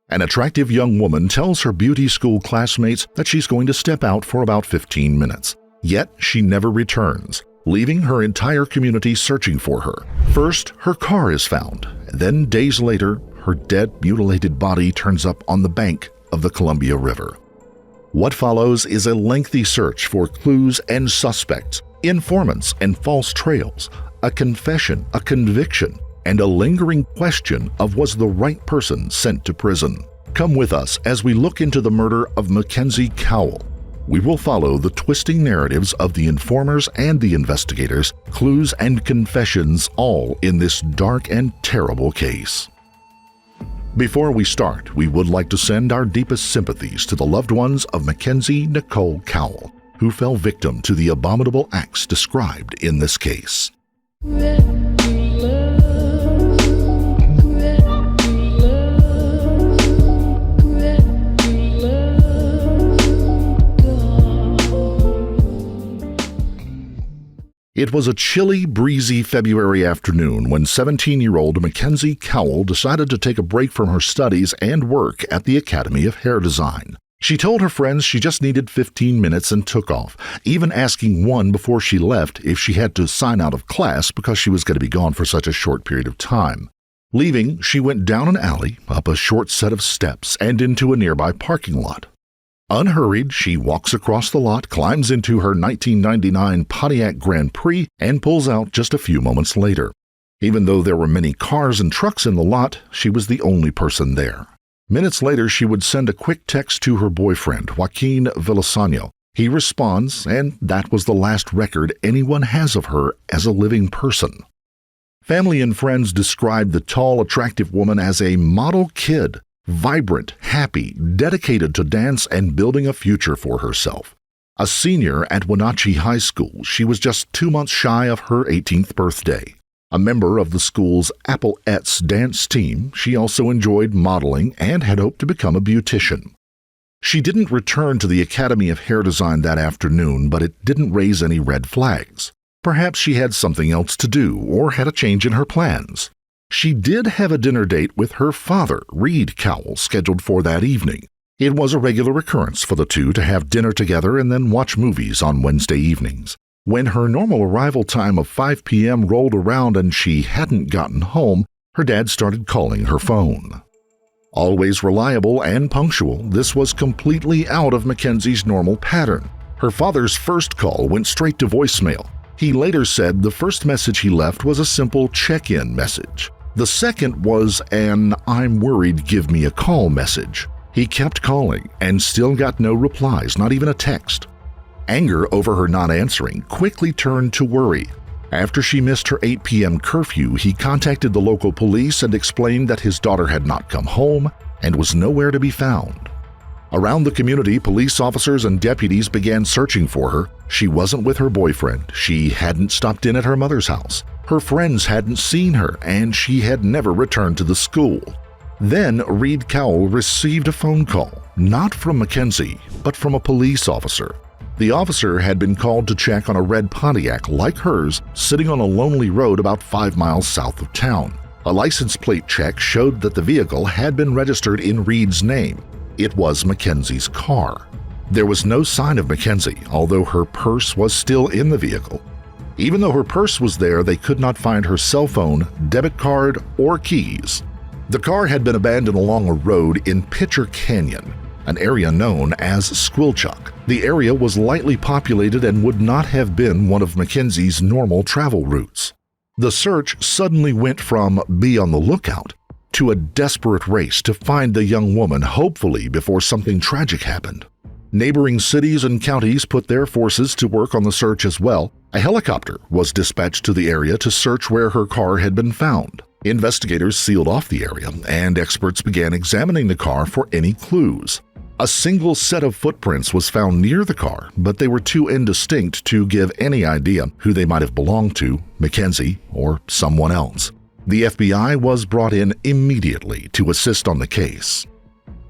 An attractive young woman tells her beauty school classmates that she's going to step out for about 15 minutes. Yet she never returns, leaving her entire community searching for her. First, her car is found. Then, days later, her dead, mutilated body turns up on the bank of the Columbia River. What follows is a lengthy search for clues and suspects, informants and false trails, a confession, a conviction, and a lingering question of was the right person sent to prison. Come with us as we look into the murder of Mackenzie Cowell. We will follow the twisting narratives of the informers and the investigators, clues and confessions, all in this dark and terrible case. Before we start, we would like to send our deepest sympathies to the loved ones of Mackenzie Nicole Cowell, who fell victim to the abominable acts described in this case. It was a chilly, breezy February afternoon when 17-year-old Mackenzie Cowell decided to take a break from her studies and work at the Academy of Hair Design. She told her friends she just needed 15 minutes and took off, even asking one before she left if she had to sign out of class because she was going to be gone for such a short period of time. Leaving, she went down an alley, up a short set of steps, and into a nearby parking lot. Unhurried, she walks across the lot, climbs into her 1999 Pontiac Grand Prix, and pulls out just a few moments later. Even though there were many cars and trucks in the lot, she was the only person there. Minutes later, she would send a quick text to her boyfriend, Joaquin Villaseño. He responds, and that was the last record anyone has of her as a living person. Family and friends described the tall, attractive woman as a model kid, vibrant, happy, dedicated to dance and building a future for herself. A senior at Wenatchee High School, she was just 2 months shy of her 18th birthday. A member of the school's Applettes dance team, she also enjoyed modeling and had hoped to become a beautician. She didn't return to the Academy of Hair Design that afternoon, but it didn't raise any red flags. Perhaps she had something else to do or had a change in her plans. She did have a dinner date with her father, Reed Cowell, scheduled for that evening. It was a regular occurrence for the two to have dinner together and then watch movies on Wednesday evenings. When her normal arrival time of 5 p.m. rolled around and she hadn't gotten home, her dad started calling her phone. Always reliable and punctual, this was completely out of Mackenzie's normal pattern. Her father's first call went straight to voicemail. He later said the first message he left was a simple check-in message. The second was an "I'm worried, give me a call" message. He kept calling and still got no replies, not even a text. Anger over her not answering quickly turned to worry. After she missed her 8 p.m. curfew, he contacted the local police and explained that his daughter had not come home and was nowhere to be found. Around the community, police officers and deputies began searching for her. She wasn't with her boyfriend. She hadn't stopped in at her mother's house. Her friends hadn't seen her, and she had never returned to the school. Then Reed Cowell received a phone call, not from Mackenzie, but from a police officer. The officer had been called to check on a red Pontiac like hers sitting on a lonely road about 5 miles south of town. A license plate check showed that the vehicle had been registered in Reed's name. It was Mackenzie's car. There was no sign of Mackenzie, although her purse was still in the vehicle. Even though her purse was there, they could not find her cell phone, debit card, or keys. The car had been abandoned along a road in Pitcher Canyon, an area known as Squilchuck. The area was lightly populated and would not have been one of Mackenzie's normal travel routes. The search suddenly went from be on the lookout to a desperate race to find the young woman, hopefully before something tragic happened. Neighboring cities and counties put their forces to work on the search as well. A helicopter was dispatched to the area to search where her car had been found. Investigators sealed off the area, and experts began examining the car for any clues. A single set of footprints was found near the car, but they were too indistinct to give any idea who they might have belonged to, Mackenzie or someone else. The FBI was brought in immediately to assist on the case.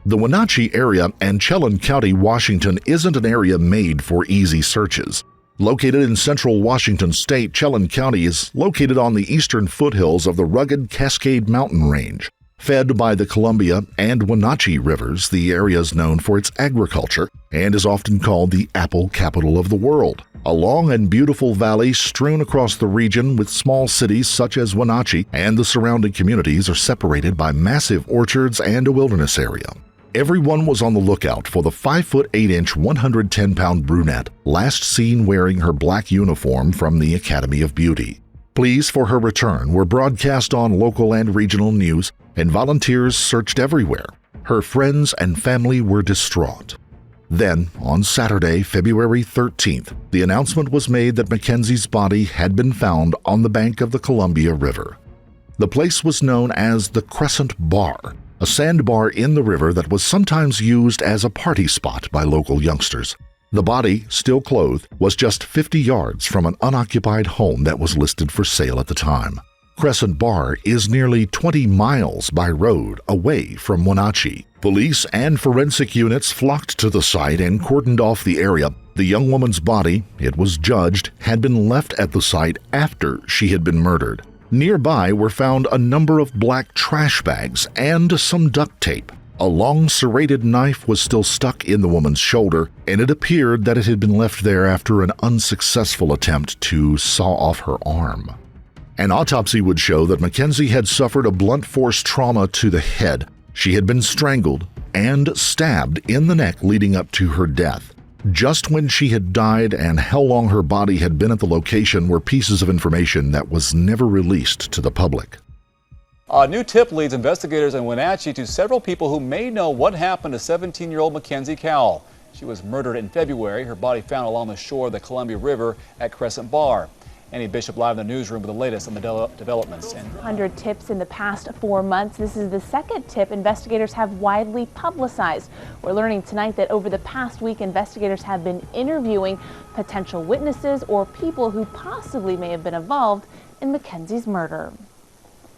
The Wenatchee area and Chelan County, Washington, isn't an area made for easy searches. Located in central Washington state, Chelan County is located on the eastern foothills of the rugged Cascade Mountain Range. Fed by the Columbia and Wenatchee rivers, the area is known for its agriculture and is often called the apple capital of the world. A long and beautiful valley strewn across the region with small cities such as Wenatchee and the surrounding communities are separated by massive orchards and a wilderness area. Everyone was on the lookout for the 5'8", 110-pound brunette last seen wearing her black uniform from the Academy of Beauty. Pleas for her return were broadcast on local and regional news, and volunteers searched everywhere. Her friends and family were distraught. Then, on Saturday, February 13th, the announcement was made that Mackenzie's body had been found on the bank of the Columbia River. The place was known as the Crescent Bar, a sandbar in the river that was sometimes used as a party spot by local youngsters. The body, still clothed, was just 50 yards from an unoccupied home that was listed for sale at the time. Crescent Bar is nearly 20 miles by road away from Wenatchee. Police and forensic units flocked to the site and cordoned off the area. The young woman's body, it was judged, had been left at the site after she had been murdered. Nearby were found a number of black trash bags and some duct tape. A long serrated knife was still stuck in the woman's shoulder, and it appeared that it had been left there after an unsuccessful attempt to saw off her arm. An autopsy would show that Mackenzie had suffered a blunt force trauma to the head. She had been strangled and stabbed in the neck leading up to her death. Just when she had died and how long her body had been at the location were pieces of information that was never released to the public. A new tip leads investigators in Wenatchee to several people who may know what happened to 17-year-old Mackenzie Cowell. She was murdered in February, her body found along the shore of the Columbia River at Crescent Bar. Annie Bishop live in the newsroom with the latest on the developments. 100 tips in the past 4 months. This is the second tip investigators have widely publicized. We're learning tonight that over the past week, investigators have been interviewing potential witnesses or people who possibly may have been involved in Mackenzie's murder.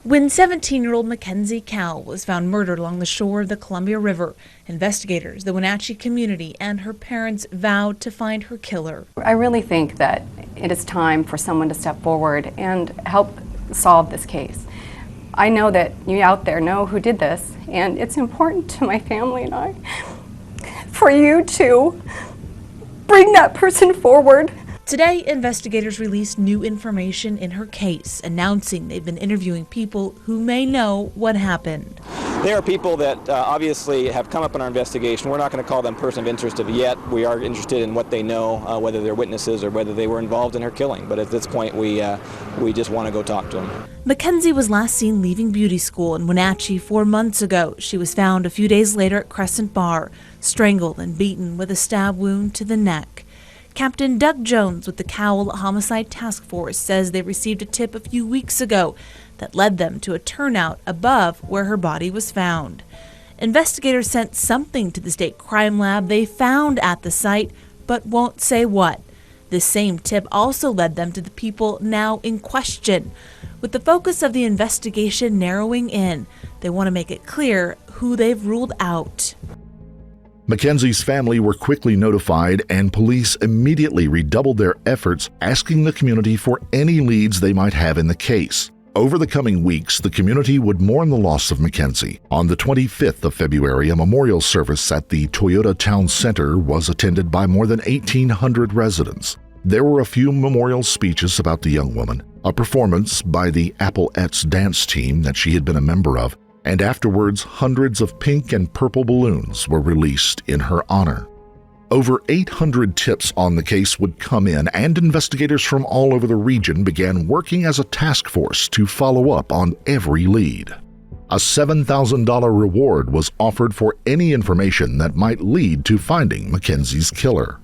When 17-year-old Mackenzie Cowell was found murdered along the shore of the Columbia River, investigators, the Wenatchee community, and her parents vowed to find her killer. I really think that it is time for someone to step forward and help solve this case. I know that you out there know who did this, and it's important to my family and I for you to bring that person forward. Today, investigators released new information in her case, announcing they've been interviewing people who may know what happened. There are people that obviously have come up in our investigation. We're not going to call them person of interest yet. We are interested in what they know, whether they're witnesses or whether they were involved in her killing. But at this point, we just want to go talk to them. Mackenzie was last seen leaving beauty school in Wenatchee 4 months ago. She was found a few days later at Crescent Bar, strangled and beaten with a stab wound to the neck. Captain Doug Jones with the Cowell Homicide Task Force says they received a tip a few weeks ago that led them to a turnout above where her body was found. Investigators sent something to the state crime lab they found at the site, but won't say what. This same tip also led them to the people now in question. With the focus of the investigation narrowing in, they want to make it clear who they've ruled out. Mackenzie's family were quickly notified, and police immediately redoubled their efforts, asking the community for any leads they might have in the case. Over the coming weeks, the community would mourn the loss of Mackenzie. On the 25th of February, a memorial service at the Toyota Town Center was attended by more than 1,800 residents. There were a few memorial speeches about the young woman, a performance by the Applettes dance team that she had been a member of, and afterwards hundreds of pink and purple balloons were released in her honor. Over 800 tips on the case would come in, and investigators from all over the region began working as a task force to follow up on every lead. A $7,000 reward was offered for any information that might lead to finding Mackenzie's killer.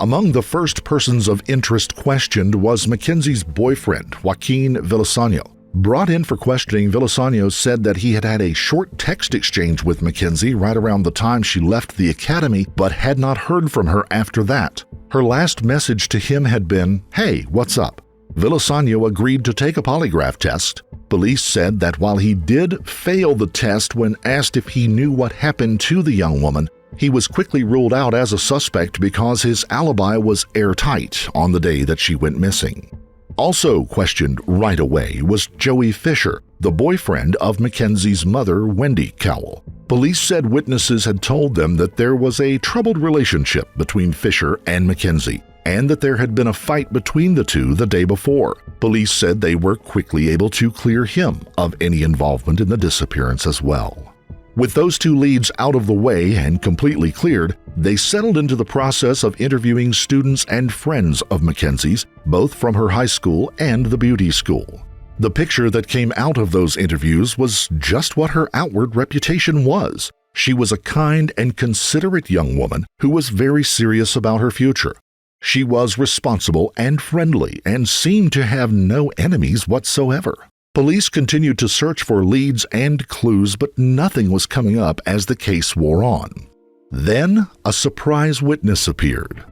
Among the first persons of interest questioned was Mackenzie's boyfriend, Joaquin Villaseño. Brought in for questioning, Villaseño said that he had had a short text exchange with Mackenzie right around the time she left the academy, but had not heard from her after that. Her last message to him had been, "Hey, what's up?" Villaseño agreed to take a polygraph test. Police said that while he did fail the test when asked if he knew what happened to the young woman, he was quickly ruled out as a suspect because his alibi was airtight on the day that she went missing. Also questioned right away was Joey Fisher, the boyfriend of Mackenzie's mother, Wendy Cowell. Police said witnesses had told them that there was a troubled relationship between Fisher and Mackenzie, and that there had been a fight between the two the day before. Police said they were quickly able to clear him of any involvement in the disappearance as well. With those two leads out of the way and completely cleared, they settled into the process of interviewing students and friends of Mackenzie's, both from her high school and the beauty school. The picture that came out of those interviews was just what her outward reputation was. She was a kind and considerate young woman who was very serious about her future. She was responsible and friendly and seemed to have no enemies whatsoever. Police continued to search for leads and clues, but nothing was coming up as the case wore on. Then a surprise witness appeared.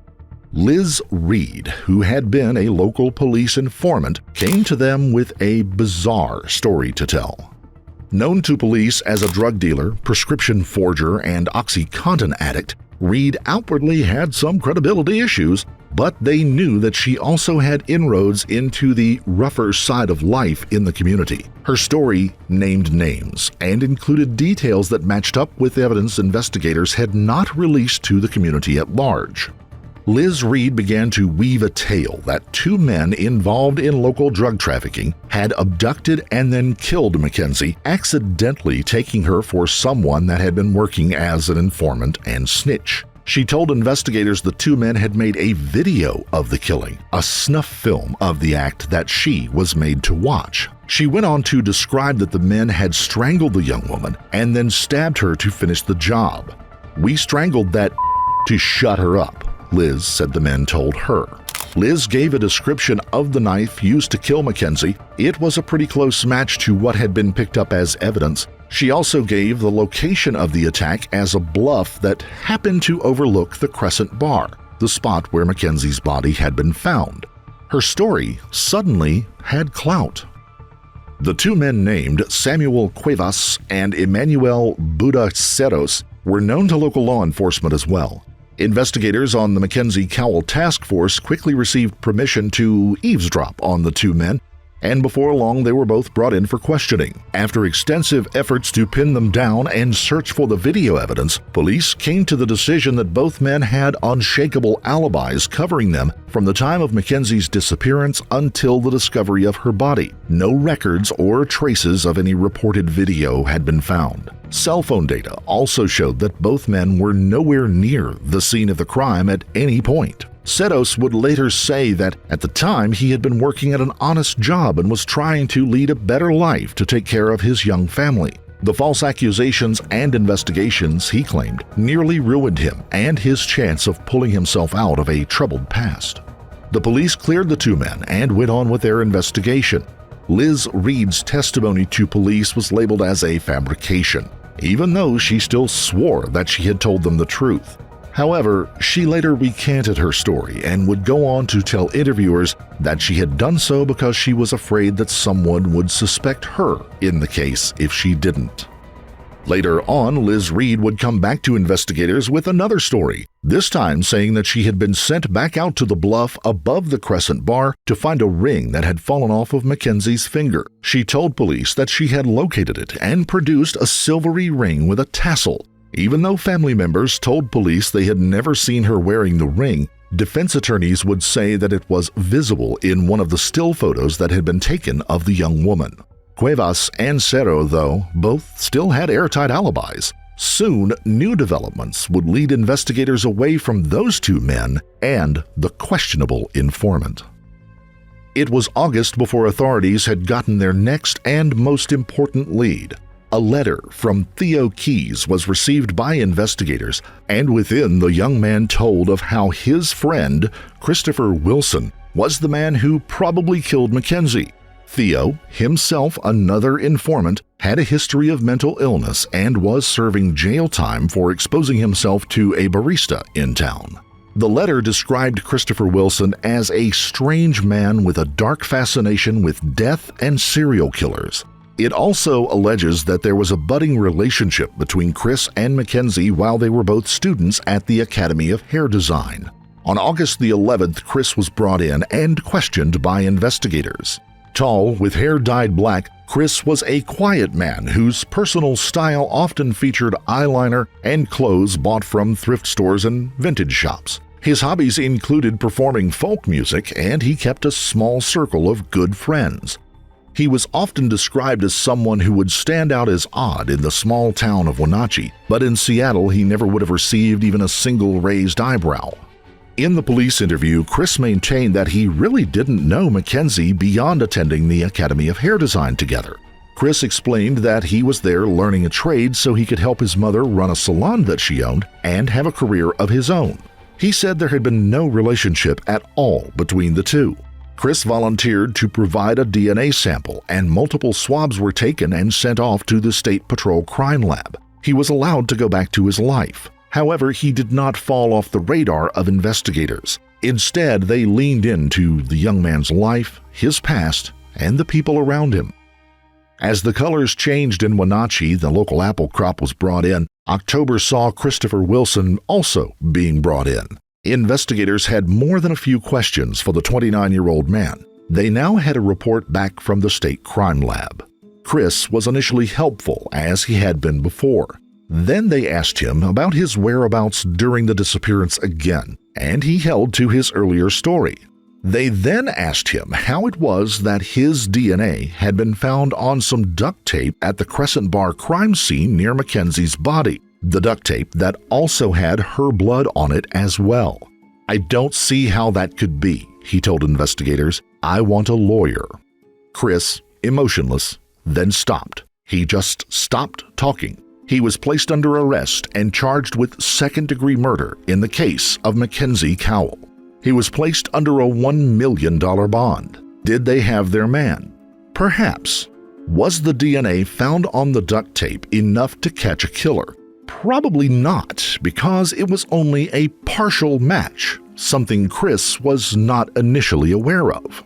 Liz Reed, who had been a local police informant, came to them with a bizarre story to tell. Known to police as a drug dealer, prescription forger, and OxyContin addict, Reed outwardly had some credibility issues, but they knew that she also had inroads into the rougher side of life in the community. Her story named names and included details that matched up with evidence investigators had not released to the community at large. Liz Reed began to weave a tale that two men involved in local drug trafficking had abducted and then killed Mackenzie, accidentally taking her for someone that had been working as an informant and snitch. She told investigators the two men had made a video of the killing, a snuff film of the act that she was made to watch. She went on to describe that the men had strangled the young woman and then stabbed her to finish the job. "We strangled that to shut her up," Liz said the men told her. Liz gave a description of the knife used to kill Mackenzie. It was a pretty close match to what had been picked up as evidence. She also gave the location of the attack as a bluff that happened to overlook the Crescent Bar, the spot where Mackenzie's body had been found. Her story suddenly had clout. The two men named Samuel Cuevas and Emmanuel Budaceros were known to local law enforcement as well. Investigators on the Mackenzie Cowell task force quickly received permission to eavesdrop on the two men, and before long they were both brought in for questioning. After extensive efforts to pin them down and search for the video evidence, police came to the decision that both men had unshakable alibis covering them from the time of Mackenzie's disappearance until the discovery of her body. No records or traces of any reported video had been found. Cell phone data also showed that both men were nowhere near the scene of the crime at any point. Sedos would later say that at the time he had been working at an honest job and was trying to lead a better life to take care of his young family. The false accusations and investigations, he claimed, nearly ruined him and his chance of pulling himself out of a troubled past. The police cleared the two men and went on with their investigation. Liz Reed's testimony to police was labeled as a fabrication, even though she still swore that she had told them the truth. However, she later recanted her story and would go on to tell interviewers that she had done so because she was afraid that someone would suspect her in the case if she didn't. Later on, Liz Reed would come back to investigators with another story, this time saying that she had been sent back out to the bluff above the Crescent Bar to find a ring that had fallen off of Mackenzie's finger. She told police that she had located it and produced a silvery ring with a tassel. Even though family members told police they had never seen her wearing the ring, defense attorneys would say that it was visible in one of the still photos that had been taken of the young woman. Cuevas and Cerro, though, both still had airtight alibis. Soon, new developments would lead investigators away from those two men and the questionable informant. It was August before authorities had gotten their next and most important lead. A letter from Theo Keys was received by investigators, and within the young man told of how his friend, Christopher Wilson, was the man who probably killed Mackenzie. Theo, himself another informant, had a history of mental illness and was serving jail time for exposing himself to a barista in town. The letter described Christopher Wilson as a strange man with a dark fascination with death and serial killers. It also alleges that there was a budding relationship between Chris and Mackenzie while they were both students at the Academy of Hair Design. On August the 11th, Chris was brought in and questioned by investigators. Tall, with hair dyed black, Chris was a quiet man whose personal style often featured eyeliner and clothes bought from thrift stores and vintage shops. His hobbies included performing folk music, and he kept a small circle of good friends. He was often described as someone who would stand out as odd in the small town of Wenatchee, but in Seattle he never would have received even a single raised eyebrow. In the police interview, Chris maintained that he really didn't know Mackenzie beyond attending the Academy of Hair Design together. Chris explained that he was there learning a trade so he could help his mother run a salon that she owned and have a career of his own. He said there had been no relationship at all between the two. Chris volunteered to provide a DNA sample, and multiple swabs were taken and sent off to the State Patrol Crime Lab. He was allowed to go back to his life. However, he did not fall off the radar of investigators. Instead, they leaned into the young man's life, his past, and the people around him. As the colors changed in Wenatchee, the local apple crop was brought in. October saw Christopher Wilson also being brought in. Investigators had more than a few questions for the 29-year-old man. They now had a report back from the state crime lab. Chris was initially helpful, as he had been before. Then they asked him about his whereabouts during the disappearance again, and he held to his earlier story. They then asked him how it was that his DNA had been found on some duct tape at the Crescent Bar crime scene near Mackenzie's body, the duct tape that also had her blood on it as well. "I don't see how that could be," he told investigators. "I want a lawyer." Chris, emotionless, then stopped. He just stopped talking. He was placed under arrest and charged with second-degree murder in the case of Mackenzie Cowell. He was placed under a $1 million bond. Did they have their man? Perhaps. Was the DNA found on the duct tape enough to catch a killer? Probably not, because it was only a partial match, something Chris was not initially aware of.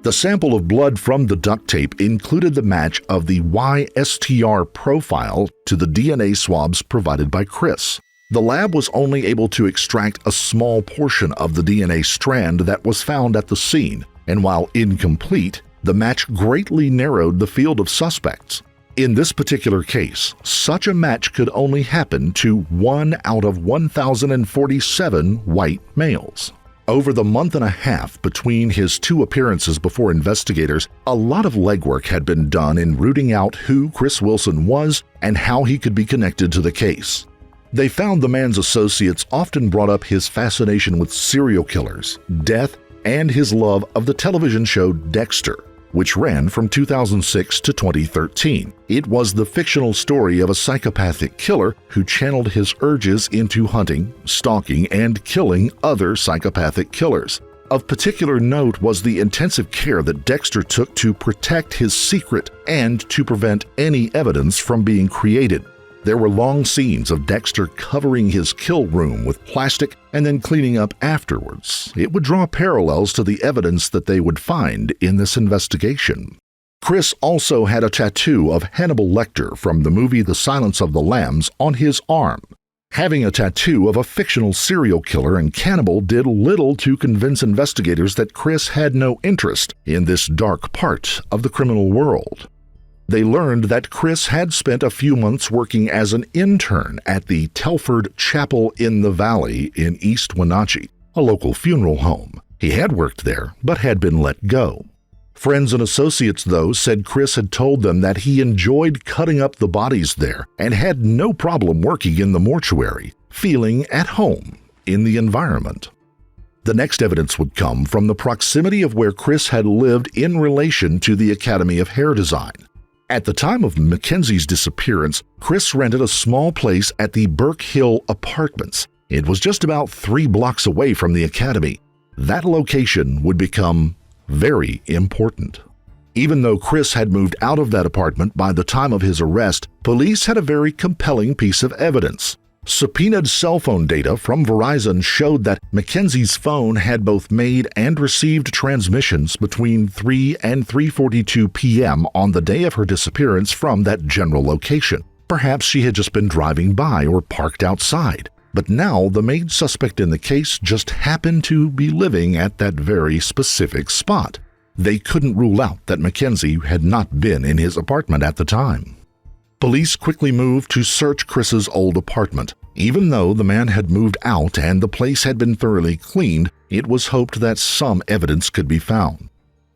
The sample of blood from the duct tape included the match of the YSTR profile to the DNA swabs provided by Chris. The lab was only able to extract a small portion of the DNA strand that was found at the scene, and while incomplete, the match greatly narrowed the field of suspects. In this particular case, such a match could only happen to 1 out of 1,047 white males. Over the month and a half between his two appearances before investigators, a lot of legwork had been done in rooting out who Chris Wilson was and how he could be connected to the case. They found the man's associates often brought up his fascination with serial killers, death, and his love of the television show Dexter, which ran from 2006 to 2013. It was the fictional story of a psychopathic killer who channeled his urges into hunting, stalking, and killing other psychopathic killers. Of particular note was the intensive care that Dexter took to protect his secret and to prevent any evidence from being created. There were long scenes of Dexter covering his kill room with plastic and then cleaning up afterwards. It would draw parallels to the evidence that they would find in this investigation. Chris also had a tattoo of Hannibal Lecter from the movie The Silence of the Lambs on his arm. Having a tattoo of a fictional serial killer and cannibal did little to convince investigators that Chris had no interest in this dark part of the criminal world. They learned that Chris had spent a few months working as an intern at the Telford Chapel in the Valley in East Wenatchee, a local funeral home. He had worked there, but had been let go. Friends and associates, though, said Chris had told them that he enjoyed cutting up the bodies there and had no problem working in the mortuary, feeling at home in the environment. The next evidence would come from the proximity of where Chris had lived in relation to the Academy of Hair Design. At the time of Mackenzie's disappearance, Chris rented a small place at the Burke Hill Apartments. It was just about 3 blocks away from the Academy. That location would become very important. Even though Chris had moved out of that apartment by the time of his arrest, police had a very compelling piece of evidence. Subpoenaed cell phone data from Verizon showed that Mackenzie's phone had both made and received transmissions between 3 and 3:42 p.m. on the day of her disappearance from that general location. Perhaps she had just been driving by or parked outside. But now the main suspect in the case just happened to be living at that very specific spot. They couldn't rule out that Mackenzie had not been in his apartment at the time. Police quickly moved to search Chris's old apartment. Even though the man had moved out and the place had been thoroughly cleaned, it was hoped that some evidence could be found.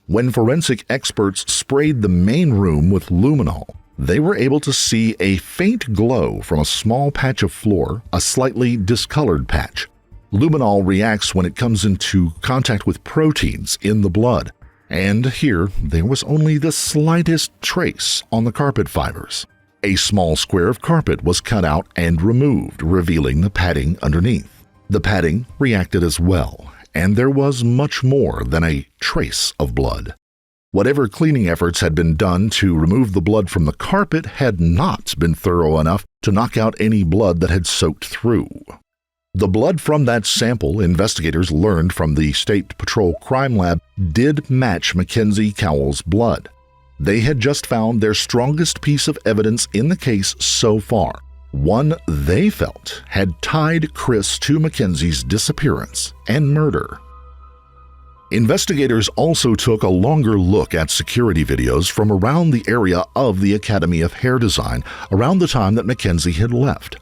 When forensic experts sprayed the main room with luminol, they were able to see a faint glow from a small patch of floor, a slightly discolored patch. Luminol reacts when it comes into contact with proteins in the blood, and here there was only the slightest trace on the carpet fibers. A small square of carpet was cut out and removed, revealing the padding underneath. The padding reacted as well, and there was much more than a trace of blood. Whatever cleaning efforts had been done to remove the blood from the carpet had not been thorough enough to knock out any blood that had soaked through. The blood from that sample, investigators learned from the State Patrol Crime Lab, did match Mackenzie Cowell's blood. They had just found their strongest piece of evidence in the case so far, one they felt had tied Chris to Mackenzie's disappearance and murder. Investigators also took a longer look at security videos from around the area of the Academy of Hair Design around the time that Mackenzie had left.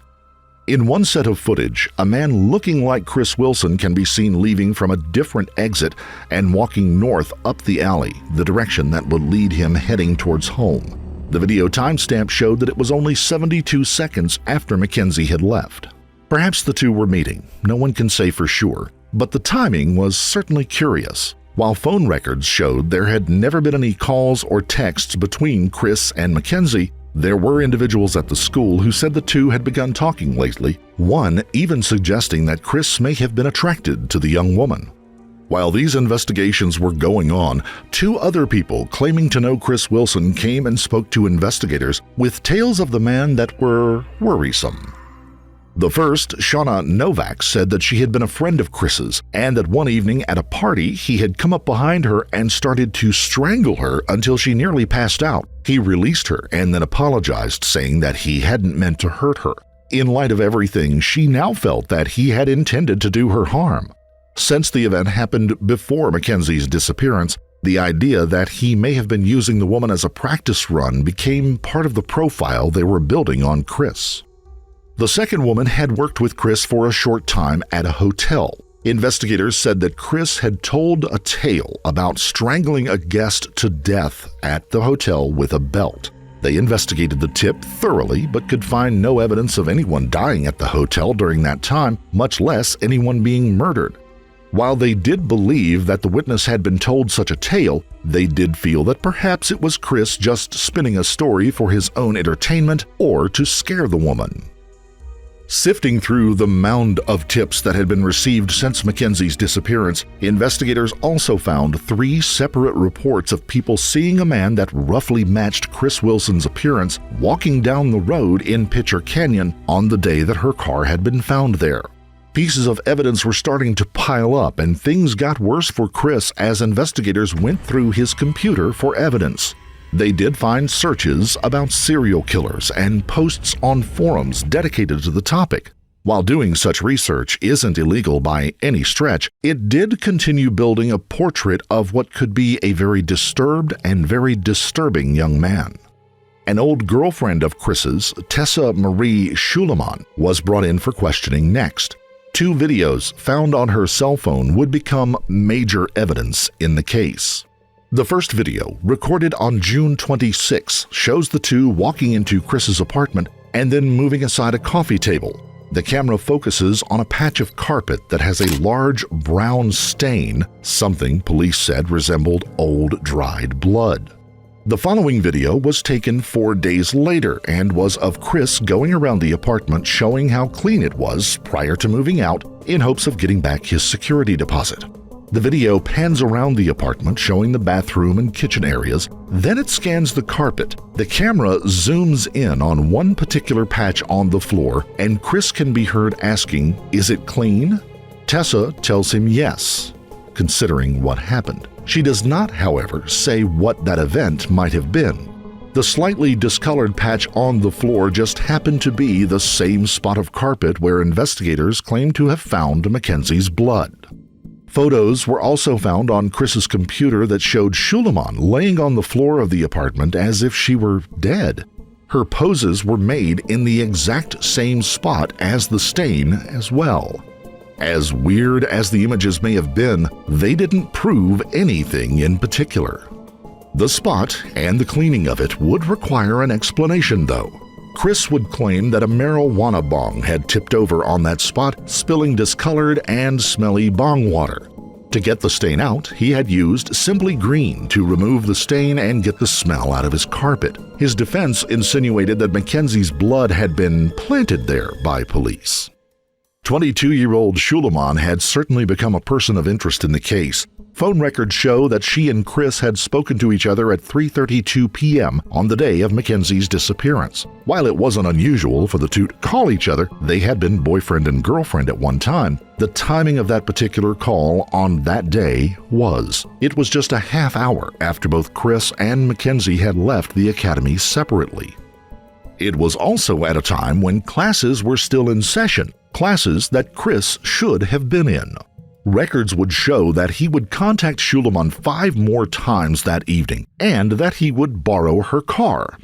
In one set of footage, a man looking like Chris Wilson can be seen leaving from a different exit and walking north up the alley, the direction that would lead him heading towards home. The video timestamp showed that it was only 72 seconds after Mackenzie had left. Perhaps the two were meeting, no one can say for sure, but the timing was certainly curious. While phone records showed there had never been any calls or texts between Chris and Mackenzie, there were individuals at the school who said the two had begun talking lately, one even suggesting that Chris may have been attracted to the young woman. While these investigations were going on, two other people claiming to know Chris Wilson came and spoke to investigators with tales of the man that were worrisome. The first, Shauna Novak, said that she had been a friend of Chris's and that one evening at a party he had come up behind her and started to strangle her until she nearly passed out. He released her and then apologized, saying that he hadn't meant to hurt her. In light of everything, she now felt that he had intended to do her harm. Since the event happened before Mackenzie's disappearance, the idea that he may have been using the woman as a practice run became part of the profile they were building on Chris. The second woman had worked with Chris for a short time at a hotel. Investigators said that Chris had told a tale about strangling a guest to death at the hotel with a belt. They investigated the tip thoroughly but could find no evidence of anyone dying at the hotel during that time, much less anyone being murdered. While they did believe that the witness had been told such a tale, they did feel that perhaps it was Chris just spinning a story for his own entertainment or to scare the woman. Sifting through the mound of tips that had been received since Mackenzie's disappearance, investigators also found 3 separate reports of people seeing a man that roughly matched Chris Wilson's appearance walking down the road in Pitcher Canyon on the day that her car had been found there. Pieces of evidence were starting to pile up, and things got worse for Chris as investigators went through his computer for evidence. They did find searches about serial killers and posts on forums dedicated to the topic. While doing such research isn't illegal by any stretch, it did continue building a portrait of what could be a very disturbed and very disturbing young man. An old girlfriend of Chris's, Tessa Marie Schuleman, was brought in for questioning next. 2 videos found on her cell phone would become major evidence in the case. The first video, recorded on June 26, shows the two walking into Chris's apartment and then moving aside a coffee table. The camera focuses on a patch of carpet that has a large brown stain, something police said resembled old dried blood. The following video was taken 4 days later and was of Chris going around the apartment showing how clean it was prior to moving out in hopes of getting back his security deposit. The video pans around the apartment showing the bathroom and kitchen areas, then it scans the carpet. The camera zooms in on one particular patch on the floor and Chris can be heard asking, "Is it clean?" Tessa tells him yes, considering what happened. She does not, however, say what that event might have been. The slightly discolored patch on the floor just happened to be the same spot of carpet where investigators claimed to have found Mackenzie's blood. Photos were also found on Chris's computer that showed Schuleman laying on the floor of the apartment as if she were dead. Her poses were made in the exact same spot as the stain as well. As weird as the images may have been, they didn't prove anything in particular. The spot and the cleaning of it would require an explanation, though. Chris would claim that a marijuana bong had tipped over on that spot, spilling discolored and smelly bong water. To get the stain out, he had used Simply Green to remove the stain and get the smell out of his carpet. His defense insinuated that Mackenzie's blood had been planted there by police. 22-year-old Schuleman had certainly become a person of interest in the case. Phone records show that she and Chris had spoken to each other at 3:32 p.m. on the day of Mackenzie's disappearance. While it wasn't unusual for the two to call each other, they had been boyfriend and girlfriend at one time. The timing of that particular call on that day was. It was just a half hour after both Chris and Mackenzie had left the academy separately. It was also at a time when classes were still in session, classes that Chris should have been in. Records would show that he would contact Schuleman 5 more times that evening, and that he would borrow her car.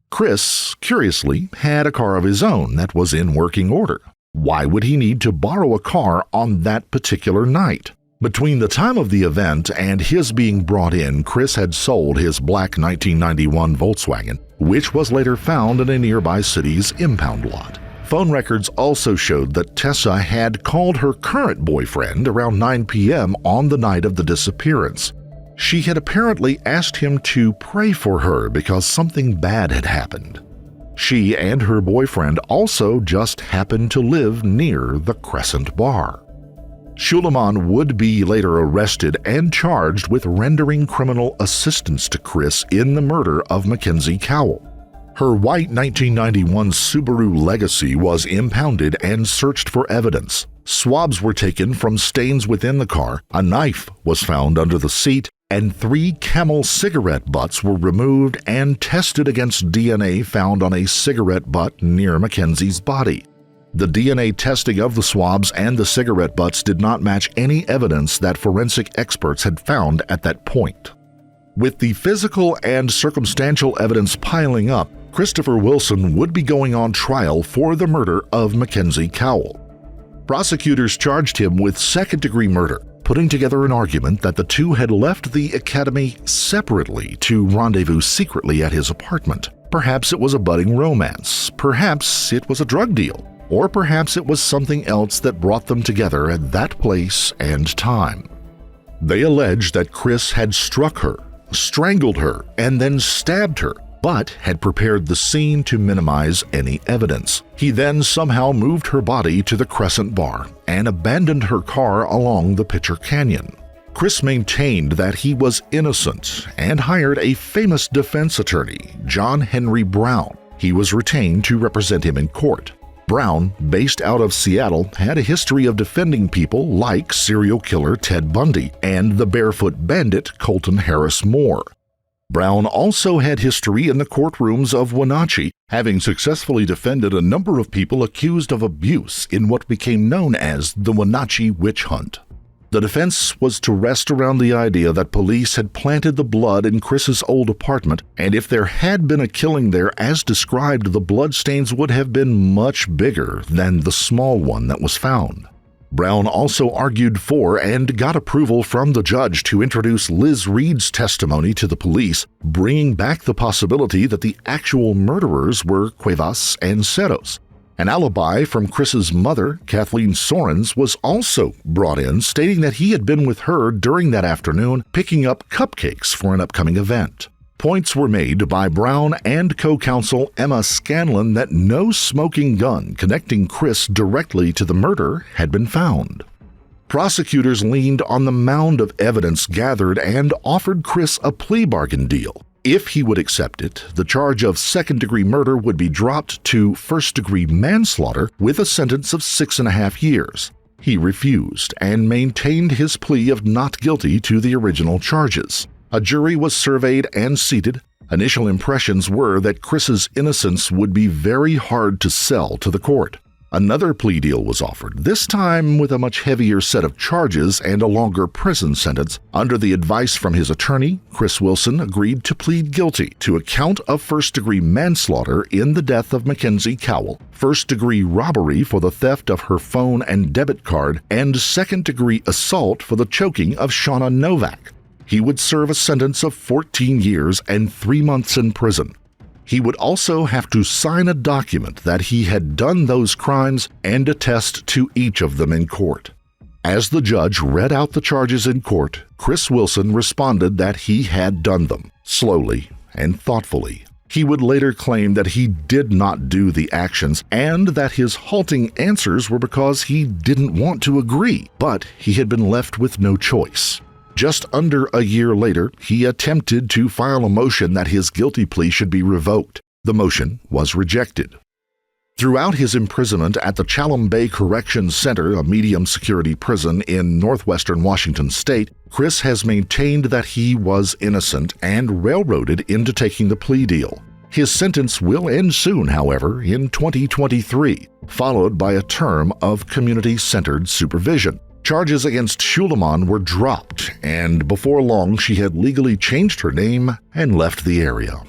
Chris, curiously, had a car of his own that was in working order. Why would he need to borrow a car on that particular night? Between the time of the event and his being brought in, Chris had sold his black 1991 Volkswagen, which was later found in a nearby city's impound lot. Phone records also showed that Tessa had called her current boyfriend around 9 p.m. on the night of the disappearance. She had apparently asked him to pray for her because something bad had happened. She and her boyfriend also just happened to live near the Crescent Bar. Schuleman would be later arrested and charged with rendering criminal assistance to Chris in the murder of Mackenzie Cowell. Her white 1991 Subaru Legacy was impounded and searched for evidence. Swabs were taken from stains within the car, a knife was found under the seat, and 3 Camel cigarette butts were removed and tested against DNA found on a cigarette butt near Mackenzie's body. The DNA testing of the swabs and the cigarette butts did not match any evidence that forensic experts had found at that point. With the physical and circumstantial evidence piling up, Christopher Wilson would be going on trial for the murder of Mackenzie Cowell. Prosecutors charged him with second-degree murder, putting together an argument that the two had left the academy separately to rendezvous secretly at his apartment. Perhaps it was a budding romance, perhaps it was a drug deal, or perhaps it was something else that brought them together at that place and time. They alleged that Chris had struck her, strangled her, and then stabbed her, but had prepared the scene to minimize any evidence. He then somehow moved her body to the Crescent Bar and abandoned her car along the Pitcher Canyon. Chris maintained that he was innocent and hired a famous defense attorney, John Henry Brown. He was retained to represent him in court. Brown, based out of Seattle, had a history of defending people like serial killer Ted Bundy and the barefoot bandit Colton Harris Moore. Brown also had history in the courtrooms of Wenatchee, having successfully defended a number of people accused of abuse in what became known as the Wenatchee Witch Hunt. The defense was to rest around the idea that police had planted the blood in Chris's old apartment, and if there had been a killing there as described, the bloodstains would have been much bigger than the small one that was found. Brown also argued for and got approval from the judge to introduce Liz Reed's testimony to the police, bringing back the possibility that the actual murderers were Cuevas and Ceros. An alibi from Chris's mother, Kathleen Sorens, was also brought in, stating that he had been with her during that afternoon picking up cupcakes for an upcoming event. Points were made by Brown and co-counsel Emma Scanlon that no smoking gun connecting Chris directly to the murder had been found. Prosecutors leaned on the mound of evidence gathered and offered Chris a plea bargain deal. If he would accept it, the charge of second-degree murder would be dropped to first-degree manslaughter with a sentence of 6.5 years. He refused and maintained his plea of not guilty to the original charges. A jury was surveyed and seated. Initial impressions were that Chris's innocence would be very hard to sell to the court. Another plea deal was offered, this time with a much heavier set of charges and a longer prison sentence. Under the advice from his attorney, Chris Wilson agreed to plead guilty to a count of first-degree manslaughter in the death of Mackenzie Cowell, first-degree robbery for the theft of her phone and debit card, and second-degree assault for the choking of Shauna Novak. He would serve a sentence of 14 years and 3 months in prison. He would also have to sign a document that he had done those crimes and attest to each of them in court. As the judge read out the charges in court, Chris Wilson responded that he had done them, slowly and thoughtfully. He would later claim that he did not do the actions and that his halting answers were because he didn't want to agree, but he had been left with no choice. Just under a year later, he attempted to file a motion that his guilty plea should be revoked. The motion was rejected. Throughout his imprisonment at the Chalum Bay Corrections Center, a medium-security prison in northwestern Washington state, Chris has maintained that he was innocent and railroaded into taking the plea deal. His sentence will end soon, however, in 2023, followed by a term of community-centered supervision. Charges against Schuleman were dropped, and before long she had legally changed her name and left the area.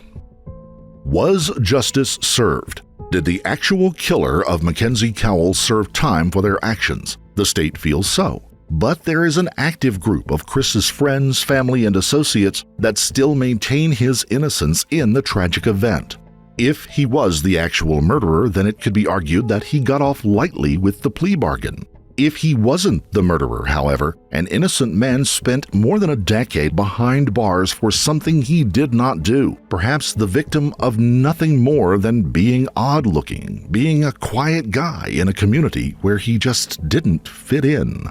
Was justice served? Did the actual killer of Mackenzie Cowell serve time for their actions? The state feels so. But there is an active group of Chris's friends, family, and associates that still maintain his innocence in the tragic event. If he was the actual murderer, then it could be argued that he got off lightly with the plea bargain. If he wasn't the murderer, however, an innocent man spent more than a decade behind bars for something he did not do, perhaps the victim of nothing more than being odd-looking, being a quiet guy in a community where he just didn't fit in.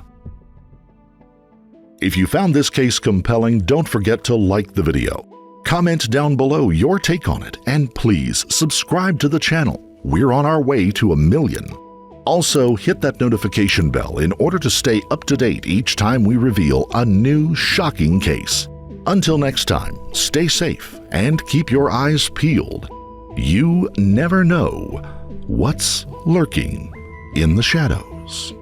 If you found this case compelling, don't forget to like the video. Comment down below your take on it, and please subscribe to the channel. We're on our way to 1 million. Also, hit that notification bell in order to stay up to date each time we reveal a new shocking case. Until next time, stay safe and keep your eyes peeled. You never know what's lurking in the shadows.